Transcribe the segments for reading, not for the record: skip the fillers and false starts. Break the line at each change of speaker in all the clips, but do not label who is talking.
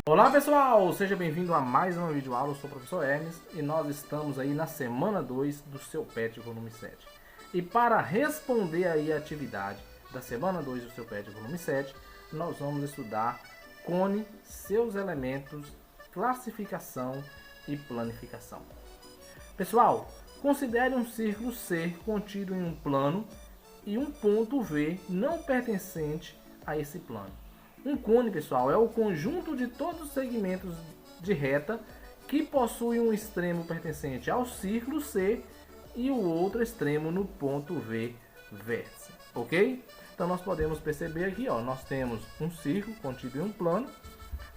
Olá pessoal, seja bem-vindo a mais uma videoaula. Eu sou o professor Hermes e nós estamos aí na semana 2 do seu PET volume 7. E para responder aí a atividade da semana 2 do seu PET volume 7, nós vamos estudar cone, seus elementos, classificação e planificação. Pessoal, considere um círculo C contido em um plano e um ponto V não pertencente a esse plano. Um cone, pessoal, é o conjunto de todos os segmentos de reta que possui um extremo pertencente ao círculo C e o outro extremo no ponto V vértice, ok? Então nós podemos perceber aqui, ó, nós temos um círculo contido em um plano,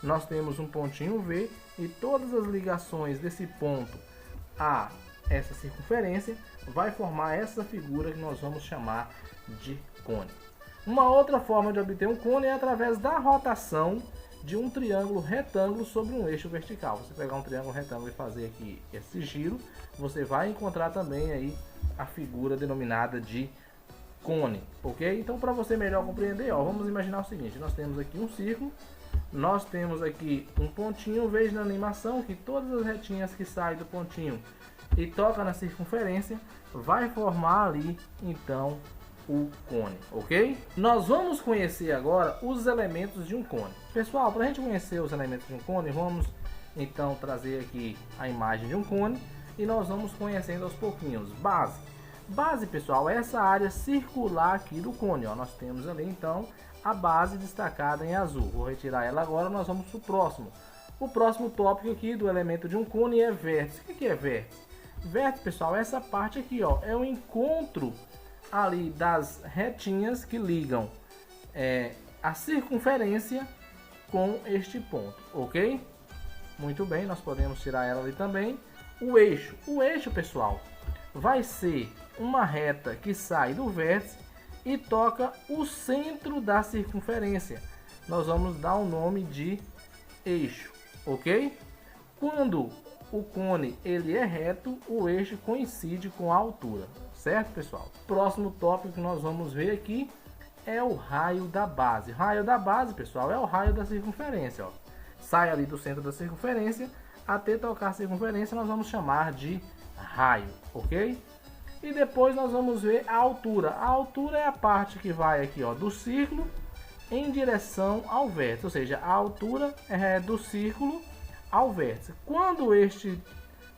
nós temos um pontinho V e todas as ligações desse ponto a essa circunferência vai formar essa figura que nós vamos chamar de cone. Uma outra forma de obter um cone é através da rotação de um triângulo retângulo sobre um eixo vertical. Você pegar um triângulo retângulo e fazer aqui esse giro, você vai encontrar também aí a figura denominada de cone, ok? Então, para você melhor compreender, ó, vamos imaginar o seguinte: nós temos aqui um círculo, nós temos aqui um pontinho. Veja na animação que todas as retinhas que saem do pontinho e toca na circunferência vai formar ali então o cone, ok? Nós vamos conhecer agora os elementos de um cone. Pessoal, para a gente conhecer os elementos de um cone, vamos então trazer aqui a imagem de um cone e nós vamos conhecendo aos pouquinhos. Base, pessoal, é essa área circular aqui do cone, ó. Nós temos ali então a base destacada em azul. Vou retirar ela agora, nós vamos para o próximo. O próximo tópico aqui do elemento de um cone é vértice. O que é vértice? Vértice, pessoal, é essa parte aqui, ó, é o encontro ali das retinhas que ligam a circunferência com este ponto, ok? Muito bem, nós podemos tirar ela ali também. O eixo, pessoal, vai ser uma reta que sai do vértice e toca o centro da circunferência. Nós vamos dar o nome de eixo, ok? Quando o cone ele é reto, o eixo coincide com a altura, certo, pessoal? Próximo tópico que nós vamos ver aqui é o raio da base. O raio da base, pessoal, é o raio da circunferência, ó. Sai ali do centro da circunferência até tocar a circunferência, nós vamos chamar de raio, ok? E depois nós vamos ver a altura. A altura é a parte que vai aqui, ó, do círculo em direção ao vértice, ou seja, a altura é do círculo ao vértice. Quando este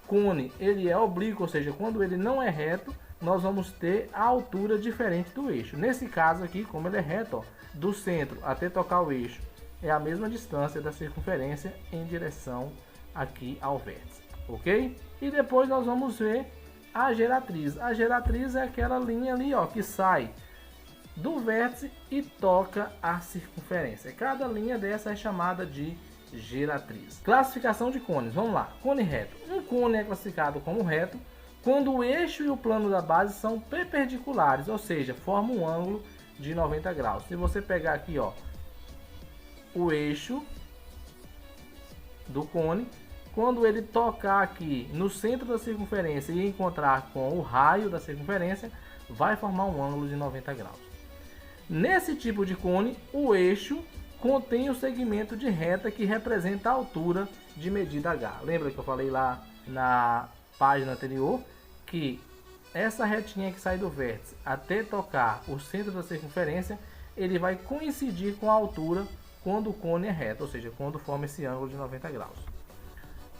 cone ele é oblíquo, ou seja, quando ele não é reto, nós vamos ter a altura diferente do eixo. Nesse caso aqui, como ele é reto, ó, do centro até tocar o eixo é a mesma distância da circunferência em direção aqui ao vértice, ok? E depois nós vamos ver a geratriz. A geratriz é aquela linha ali, ó, que sai do vértice e toca a circunferência. Cada linha dessa é chamada de geratriz. Classificação de cones, vamos lá. Cone reto. Um cone é classificado como reto quando o eixo e o plano da base são perpendiculares, ou seja, formam um ângulo de 90 graus. Se você pegar aqui, ó, o eixo do cone, quando ele tocar aqui no centro da circunferência e encontrar com o raio da circunferência, vai formar um ângulo de 90 graus. Nesse tipo de cone, o eixo contém o segmento de reta que representa a altura de medida H. Lembra que eu falei lá na página anterior que essa retinha que sai do vértice até tocar o centro da circunferência, ele vai coincidir com a altura quando o cone é reto, ou seja, quando forma esse ângulo de 90 graus.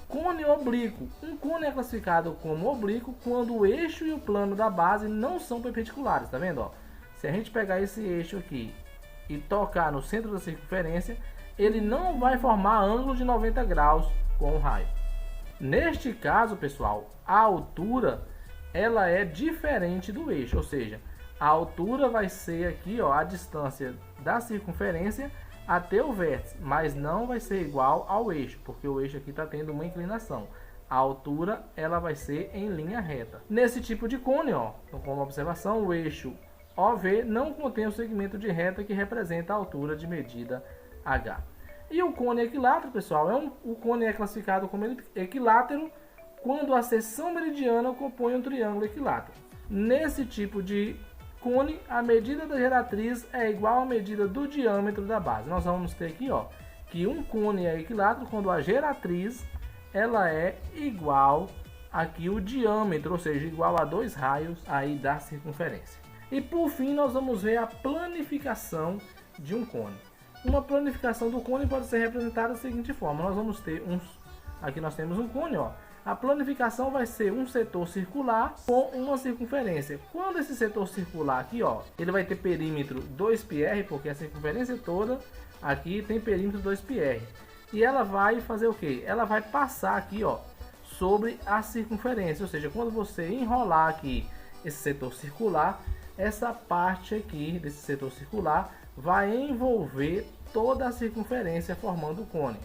Cone oblíquo. Um cone é classificado como oblíquo quando o eixo e o plano da base não são perpendiculares, tá vendo? Ó? Se a gente pegar esse eixo aqui e tocar no centro da circunferência, ele não vai formar ângulo de 90 graus com o raio. Neste caso, pessoal, a altura ela é diferente do eixo, ou seja, a altura vai ser aqui, ó, a distância da circunferência até o vértice, mas não vai ser igual ao eixo, porque o eixo aqui está tendo uma inclinação. A altura ela vai ser em linha reta. Nesse tipo de cone, ó, como observação, o eixo OV não contém o segmento de reta que representa a altura de medida H. E o cone equilátero, pessoal, o cone é classificado como equilátero quando a seção meridiana compõe um triângulo equilátero. Nesse tipo de cone, a medida da geratriz é igual à medida do diâmetro da base. Nós vamos ter aqui, ó, que um cone é equilátero quando a geratriz ela é igual aqui o diâmetro, ou seja, igual a 2 raios aí da circunferência. E por fim nós vamos ver a planificação de um cone. Uma planificação do cone pode ser representada da seguinte forma: nós vamos ter aqui nós temos um cone, ó. A planificação vai ser um setor circular com uma circunferência. Quando esse setor circular aqui, ó, ele vai ter perímetro 2πr, porque a circunferência toda aqui tem perímetro 2πr. E ela vai fazer o que? Ela vai passar aqui, ó, sobre a circunferência. Ou seja, quando você enrolar aqui esse setor circular, essa parte aqui desse setor circular vai envolver toda a circunferência formando o cone.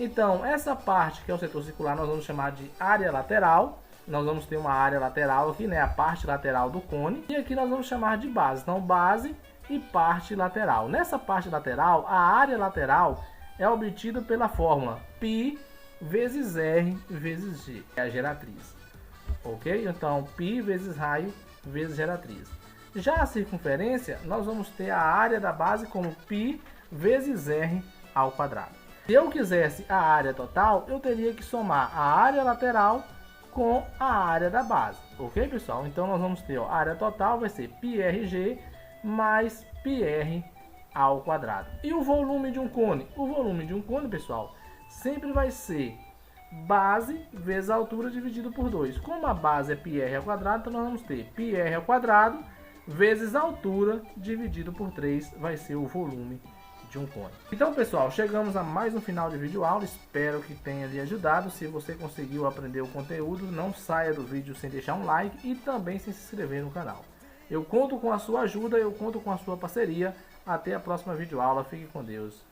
Então, essa parte que é o setor circular nós vamos chamar de área lateral. Nós vamos ter uma área lateral aqui, né, a parte lateral do cone. E aqui nós vamos chamar de base. Então, base e parte lateral. Nessa parte lateral, a área lateral é obtida pela fórmula π vezes R vezes G, é a geratriz. Ok? Então, π vezes raio vezes geratriz. Já a circunferência, nós vamos ter a área da base como π vezes R ao quadrado. Se eu quisesse a área total, eu teria que somar a área lateral com a área da base. Ok, pessoal? Então, nós vamos ter, ó, a área total vai ser πrg mais πr ao quadrado. E o volume de um cone? O volume de um cone, pessoal, sempre vai ser base vezes a altura dividido por 2. Como a base é πr ao quadrado, então nós vamos ter πr ao quadrado vezes a altura dividido por 3, vai ser o volume de um cone. Então, pessoal, chegamos a mais um final de vídeo aula. Espero que tenha lhe ajudado. Se você conseguiu aprender o conteúdo, não saia do vídeo sem deixar um like e também sem se inscrever no canal. Eu conto com a sua ajuda, eu conto com a sua parceria. Até a próxima videoaula. Fique com Deus.